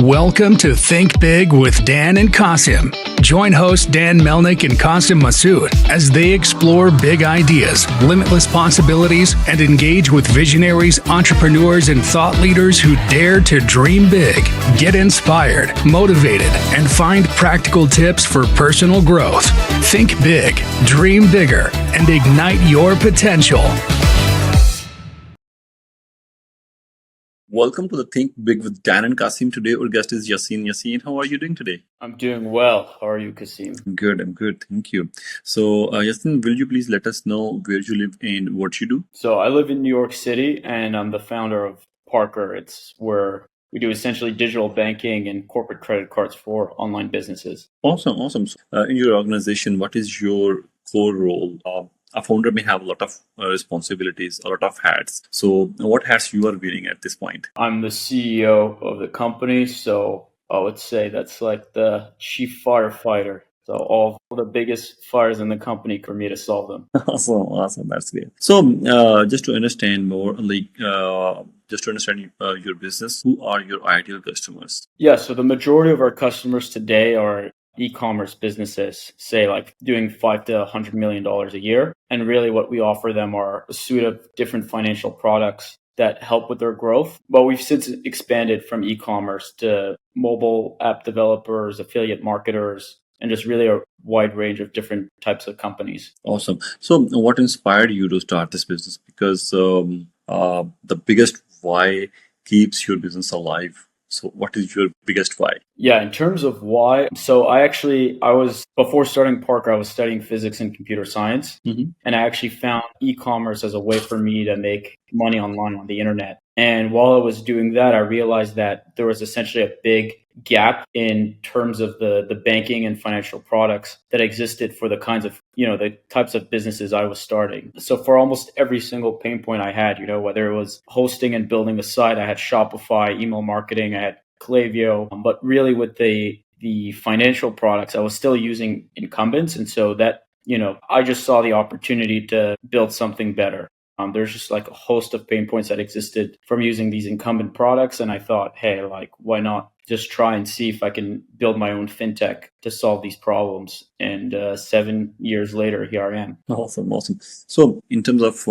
Welcome to Think Big with Dan and Qasim. Join hosts Dan Melnick and Qasim Masood as they explore big ideas, limitless possibilities, and engage with visionaries, entrepreneurs, and thought leaders who dare to dream big, get inspired, motivated, and find practical tips for personal growth. Think big, dream bigger, and ignite your potential. Welcome to the Think Big with Dan and Qasim. Today our guest is Yacine. Yacine, how are you doing today? I'm doing well. How are you, Qasim? I'm good. Thank you. So, Yacine, will you please let us know where you live and what you do? So I live in New York City, and I'm the founder of Parker. It's where we do essentially digital banking and corporate credit cards for online businesses. Awesome. So, in your organization, what is your core role? A founder may have a lot of responsibilities, a lot of hats. So, what hats you are wearing at this point? I'm the CEO of the company, so I would say that's like the chief firefighter. So all the biggest fires in the company for me to solve them. Awesome. That's great. So, just to understand more, your business, who are your ideal customers? Yeah, so the majority of our customers today are e-commerce businesses, say like doing $5 to $100 million a year. And really what we offer them are a suite of different financial products that help with their growth. But we've since expanded from e-commerce to mobile app developers, affiliate marketers, and just really a wide range of different types of companies. Awesome. So, what inspired you to start this business? Because the biggest why keeps your business alive. So, what is your biggest why? Yeah, in terms of why, so before starting Parker, I was studying physics and computer science. Mm-hmm. And I actually found e-commerce as a way for me to make money online on the internet. And while I was doing that, I realized that there was essentially a big gap in terms of the banking and financial products that existed for the kinds of, the types of businesses I was starting. So for almost every single pain point I had, whether it was hosting and building a site, I had Shopify, email marketing, I had Klaviyo, but really with the financial products, I was still using incumbents. And so that, I just saw the opportunity to build something better. There's just like a host of pain points that existed from using these incumbent products. And I thought, hey, like, why not just try and see if I can build my own fintech to solve these problems? And 7 years later, here I am. Awesome. So, in terms of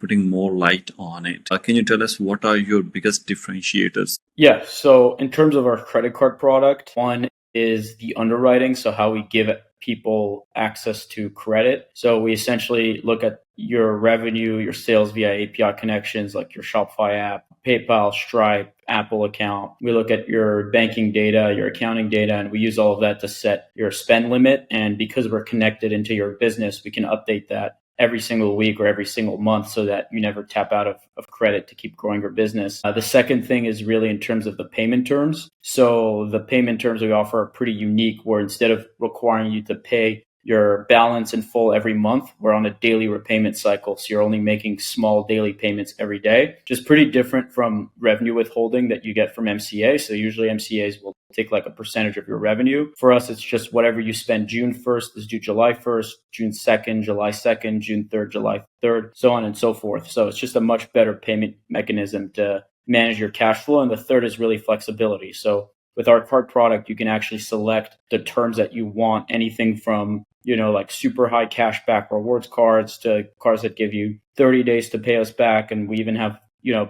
putting more light on it, can you tell us what are your biggest differentiators? Yeah. So in terms of our credit card product, one is the underwriting. So how we give people access to credit. So we essentially look at your revenue, your sales via API connections, like your Shopify app, PayPal, Stripe, Apple account. We look at your banking data, your accounting data, and we use all of that to set your spend limit. And because we're connected into your business, we can update that every single week or every single month so that you never tap out of credit to keep growing your business. The second thing is really in terms of the payment terms. So the payment terms we offer are pretty unique, where instead of requiring you to pay your balance in full every month, we're on a daily repayment cycle. So you're only making small daily payments every day, which is pretty different from revenue withholding that you get from MCA. So usually MCAs will take like a percentage of your revenue. For us, it's just whatever you spend June 1st is due July 1st, June 2nd, July 2nd, June 3rd, July 3rd, so on and so forth. So it's just a much better payment mechanism to manage your cash flow. And the third is really flexibility. So with our card product, you can actually select the terms that you want, anything from like super high cash back rewards cards to cards that give you 30 days to pay us back. And we even have,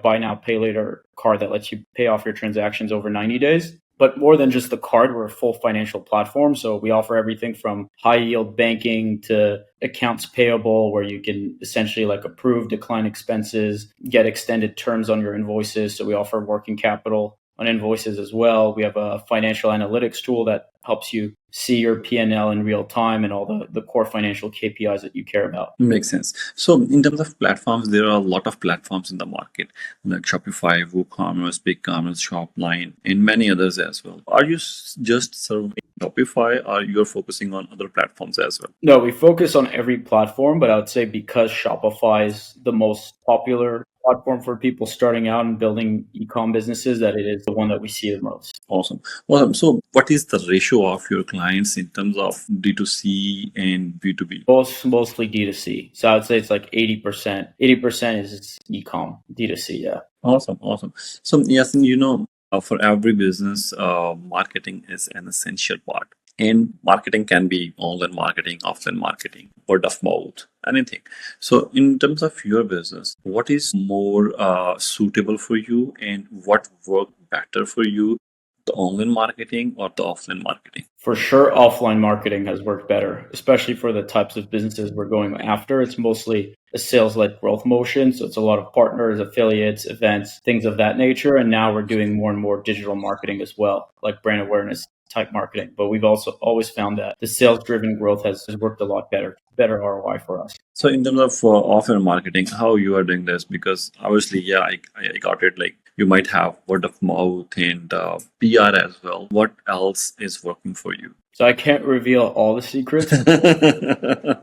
buy now, pay later card that lets you pay off your transactions over 90 days. But more than just the card, we're a full financial platform. So we offer everything from high yield banking to accounts payable, where you can essentially like approve, decline expenses, get extended terms on your invoices. So we offer working capital on invoices as well. We have a financial analytics tool that helps you see your P&L in real time and all the core financial KPIs that you care about. Makes sense. So, in terms of platforms, there are a lot of platforms in the market, like Shopify, WooCommerce, BigCommerce, Shopline, and many others as well. Are you just serving Shopify, or you're focusing on other platforms as well? No, we focus on every platform, but I would say because Shopify is the most popular platform for people starting out and building e-com businesses, that it is the one that we see the most. Awesome. So, what is the ratio of your clients in terms of D2C and B2B? Mostly D2C. So I would say it's like 80%. 80% is e-com, D2C, yeah. Awesome. So, Yacine, For every business, marketing is an essential part. And marketing can be online marketing, offline marketing, word of mouth, anything. So, in terms of your business, what is more suitable for you, and what worked better for you, the online marketing or the offline marketing? For sure, offline marketing has worked better, especially for the types of businesses we're going after. It's mostly a sales led growth motion. So it's a lot of partners, affiliates, events, things of that nature. And now we're doing more and more digital marketing as well, like brand awareness type marketing. But we've also always found that the sales driven growth has worked a lot better ROI for us. So in terms of offline marketing, how you are doing this? Because obviously, yeah, I got it. Like you might have word of mouth and PR as well. What else is working for you? So I can't reveal all the secrets.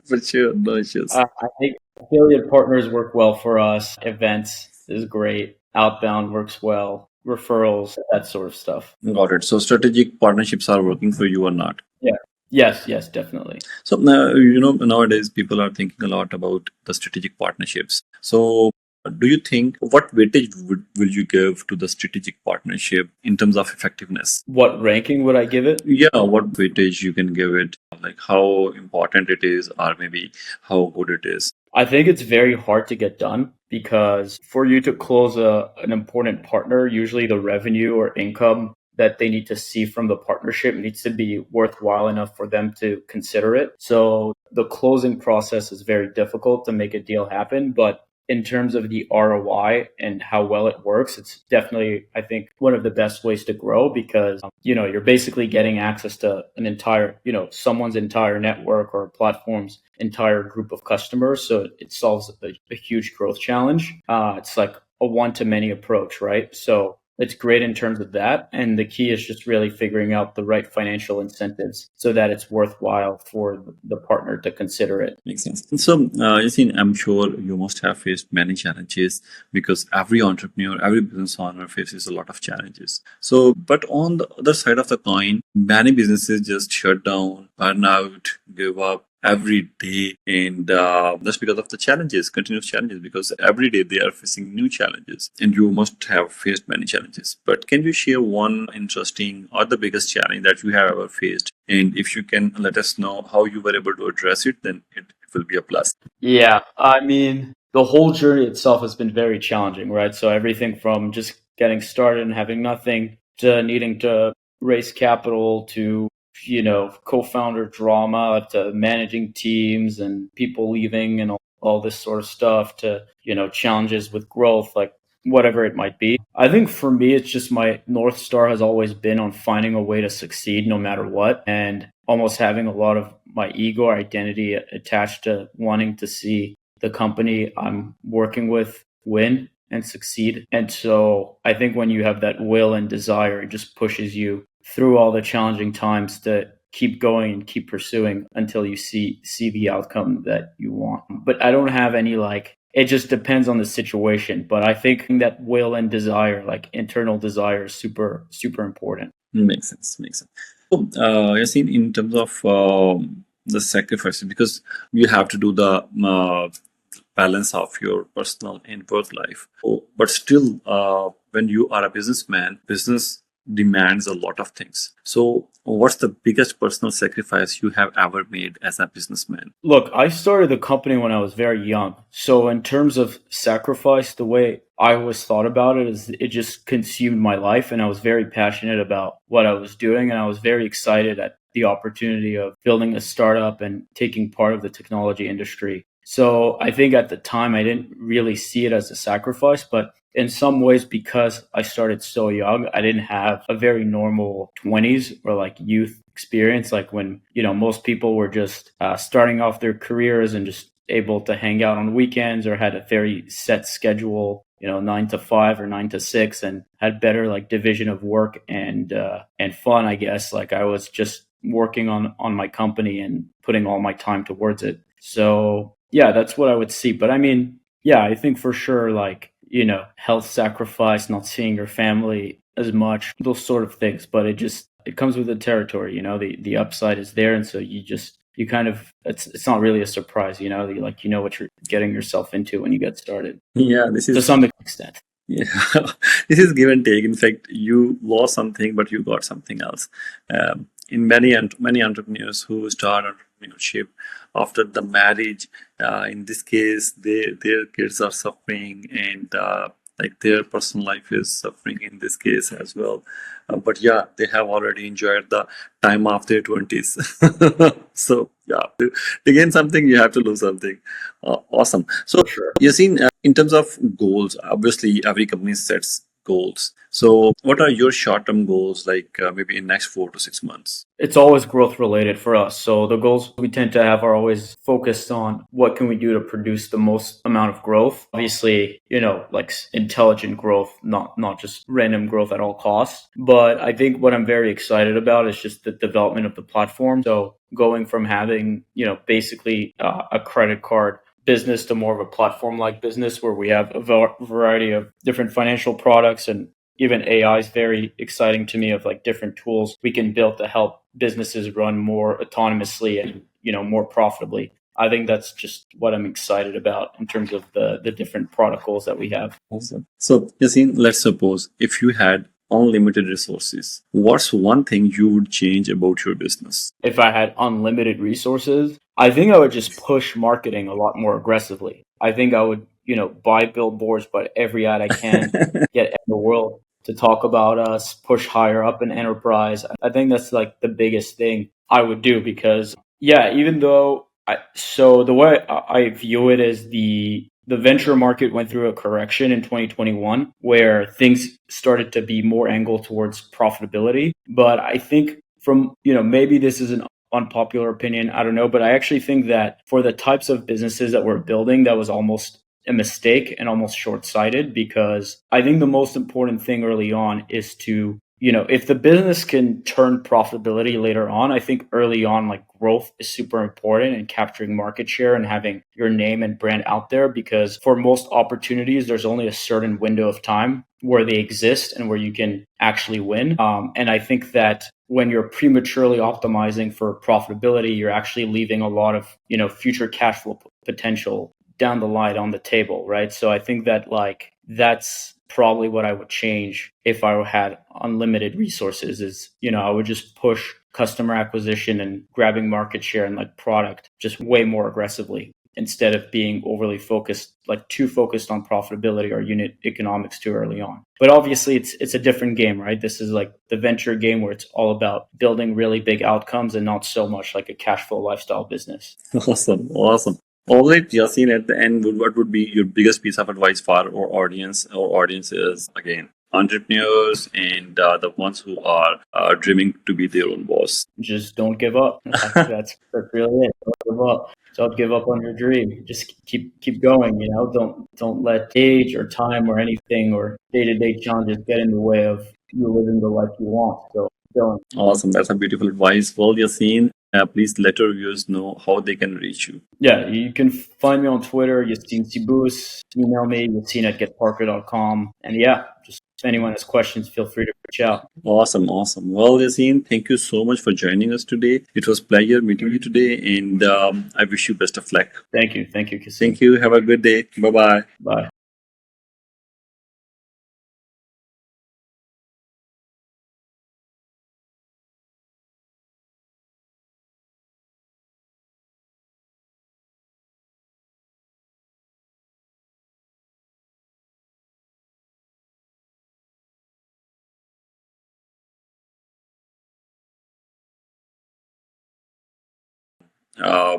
For sure, no issues. I think affiliate partners work well for us. Events is great. Outbound works well. Referrals, that sort of stuff. Got it. So strategic partnerships are working for you or not? Yeah. Yes, definitely. So nowadays people are thinking a lot about the strategic partnerships. So do you think what weightage will you give to the strategic partnership in terms of effectiveness? What ranking would I give it? Yeah, what weightage you can give it, like how important it is, or maybe how good it is. I think it's very hard to get done because for you to close an important partner, usually the revenue or income that they need to see from the partnership needs to be worthwhile enough for them to consider it. So the closing process is very difficult to make a deal happen, but in terms of the ROI and how well it works, it's definitely, I think, one of the best ways to grow because, you're basically getting access to an entire, someone's entire network or platform's entire group of customers. So it solves a huge growth challenge. It's like a one-to-many approach, right? So it's great in terms of that. And the key is just really figuring out the right financial incentives so that it's worthwhile for the partner to consider it. Makes sense. So, Yacine, I'm sure you must have faced many challenges because every entrepreneur, every business owner faces a lot of challenges. So, but on the other side of the coin, many businesses just shut down, burn out, give up every day, and that's because of the challenges, continuous challenges, because every day they are facing new challenges, and you must have faced many challenges. But can you share one interesting or the biggest challenge that you have ever faced? And if you can let us know how you were able to address it, then it will be a plus. Yeah, I mean, the whole journey itself has been very challenging, right? So everything from just getting started and having nothing to needing to raise capital to, co-founder drama to managing teams and people leaving and all this sort of stuff to, challenges with growth, like whatever it might be. I think for me, it's just my North Star has always been on finding a way to succeed no matter what, and almost having a lot of my ego or identity attached to wanting to see the company I'm working with win and succeed. And so I think when you have that will and desire, it just pushes you through all the challenging times to keep going and keep pursuing until you see the outcome that you want. But I don't have any it just depends on the situation. But I think that will and desire, like internal desire, is super, super important. Makes sense. Makes sense. So, Yassine, in terms of the sacrifices, because you have to do the balance of your personal and work life. But still, when you are a businessman, business demands a lot of things. So, what's the biggest personal sacrifice you have ever made as a businessman? Look, I started the company when I was very young. So, in terms of sacrifice, the way I always thought about it is it just consumed my life. And I was very passionate about what I was doing. And I was very excited at the opportunity of building a startup and taking part of the technology industry. So I think at the time I didn't really see it as a sacrifice, but in some ways, because I started so young, I didn't have a very normal 20s or like youth experience, like when, most people were just starting off their careers and just able to hang out on weekends or had a very set schedule, 9 to 5 or 9 to 6, and had better like division of work and fun, I guess. Like I was just working on my company and putting all my time towards it. So yeah, that's what I would see. But I mean, yeah, I think for sure, like, health sacrifice, not seeing your family as much, those sort of things. But it comes with the territory, the upside is there. And so you kind of, it's not really a surprise, what you're getting yourself into when you get started. Yeah, this is to some extent. Yeah, this is give and take. In fact, you lost something, but you got something else. In many entrepreneurs who start entrepreneurship after the marriage, in this case, their kids are suffering, and like their personal life is suffering in this case as well. But yeah, they have already enjoyed the time of their 20s. So yeah, to gain something, you have to lose something. Awesome. So For sure. Yasin, in terms of goals, obviously every company sets goals. So, what are your short-term goals, like maybe in next 4 to 6 months? It's always growth related for us. So the goals we tend to have are always focused on what can we do to produce the most amount of growth. Obviously, like intelligent growth, not just random growth at all costs. But I think what I'm very excited about is just the development of the platform. So going from having, basically a credit card business to more of a platform like business where we have a variety of different financial products, and even AI is very exciting to me, of like different tools we can build to help businesses run more autonomously and more profitably. I think that's just what I'm excited about in terms of the different product goals that we have. Awesome. So, Yasin, let's suppose if you had unlimited resources, what's one thing you would change about your business? If I had unlimited resources, I think I would just push marketing a lot more aggressively. I think I would, buy billboards, but every ad I can, get in the world to talk about us, push higher up in enterprise. I think that's like the biggest thing I would do, because yeah, even though so the way I view it is the venture market went through a correction in 2021 where things started to be more angled towards profitability. But I think from, maybe this is an unpopular opinion, I don't know, but I actually think that for the types of businesses that we're building, that was almost a mistake and almost short-sighted, because I think the most important thing early on is to, if the business can turn profitability later on, I think early on, like, growth is super important, and capturing market share and having your name and brand out there, because for most opportunities, there's only a certain window of time where they exist and where you can actually win. And I think that when you're prematurely optimizing for profitability, you're actually leaving a lot of, future cash flow potential down the line on the table, right? So I think that, like, that's probably what I would change if I had unlimited resources. Is, I would just push customer acquisition and grabbing market share and like product just way more aggressively, instead of being overly focused, like too focused on profitability or unit economics too early on. But obviously it's a different game, right? This is like the venture game where it's all about building really big outcomes and not so much like a cash flow lifestyle business. Awesome, awesome. All right, Yasin, at the end, what would be your biggest piece of advice for our audience? Our audience is, again, entrepreneurs and the ones who are dreaming to be their own boss. Just don't give up. That's really it. Don't give up. Don't give up on your dream. Just keep going. Don't let age or time or anything or day-to-day challenges get in the way of you living the life you want. So keep going. Awesome. That's a beautiful advice. Well, Yasin, please let our viewers know how they can reach you. Yeah, you can find me on Twitter, Yacine Sibous. Email me, Yacine@getparker.com. And yeah, just if anyone has questions, feel free to reach out. Awesome, awesome. Well, Yasin, thank you so much for joining us today. It was pleasure meeting you today, and I wish you best of luck. Thank you. Thank you, Kasim. Thank you. Have a good day. Bye-bye. Bye. Uh,